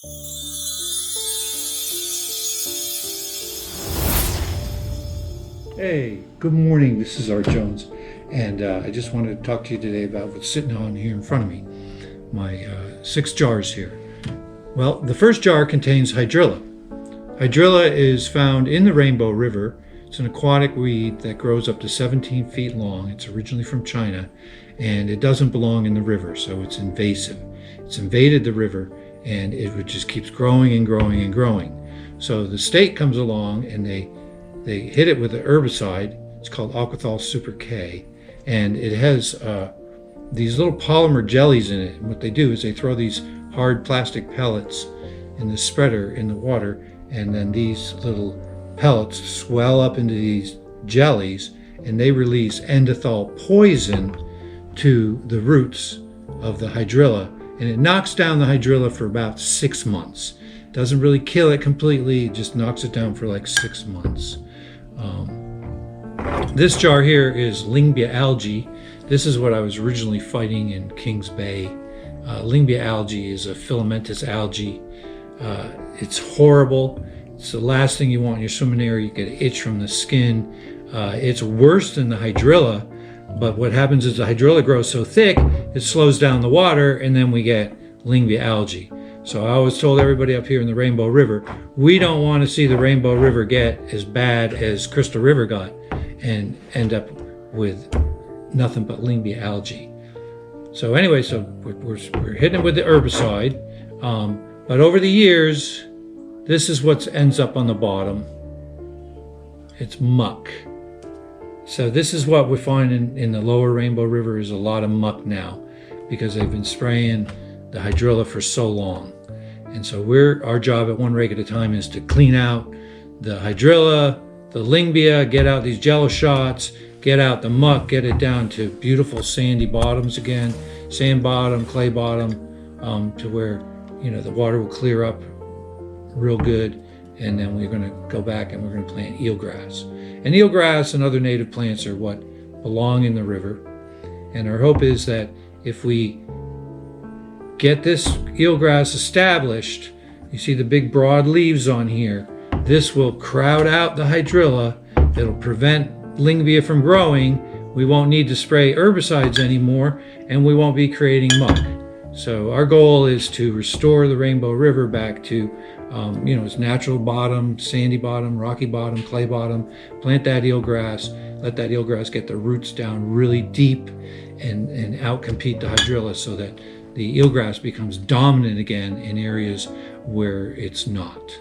Hey, good morning. This is Art Jones, and I just wanted to talk to you today about what's sitting on here in front of me, my 6 jars here. Well, the first jar contains hydrilla. Hydrilla is found in the Rainbow River. It's an aquatic weed that grows up to 17 feet long. It's originally from China, and it doesn't belong in the river, so it's invasive. It's invaded the river, and it just keeps growing and growing and growing. So the state comes along and they hit it with an herbicide. It's called Aquathol Super K, and it has these little polymer jellies in it. And what they do is they throw these hard plastic pellets in the spreader in the water, and then these little pellets swell up into these jellies, and they release endothol poison to the roots of the hydrilla, and it knocks down the hydrilla for about 6 months. Doesn't really kill it completely, it just knocks it down for like 6 months. This jar here is Lingbia algae. This is what I was originally fighting in Kings Bay. Lingbia algae is a filamentous algae. It's horrible. It's the last thing you want in your swimming area. You get an itch from the skin. It's worse than the hydrilla, but what happens is the hydrilla grows so thick, it slows down the water, and then we get Lingbia algae. So I always told everybody up here in the Rainbow River, we don't want to see the Rainbow River get as bad as Crystal River got and end up with nothing but Lingbia algae. So anyway, so we're hitting it with the herbicide, but over the years, this is what ends up on the bottom. It's muck. So this is what we're finding in the lower Rainbow River is a lot of muck now because they've been spraying the hydrilla for so long. And so our job at One Rake at a time is to clean out the hydrilla, the Lingbia, get out these jello shots, get out the muck, get it down to beautiful sandy bottoms again, sand bottom, clay bottom, to where, you know, the water will clear up real good. And then we're gonna go back and we're gonna plant eelgrass. And eelgrass and other native plants are what belong in the river. And our hope is that if we get this eelgrass established, you see the big broad leaves on here, this will crowd out the hydrilla. It'll prevent Lingbia from growing. We won't need to spray herbicides anymore, and we won't be creating muck. So our goal is to restore the Rainbow River back to its natural bottom, sandy bottom, rocky bottom, clay bottom. Plant that eelgrass, let that eelgrass get the roots down really deep and outcompete the hydrilla so that the eelgrass becomes dominant again in areas where it's not.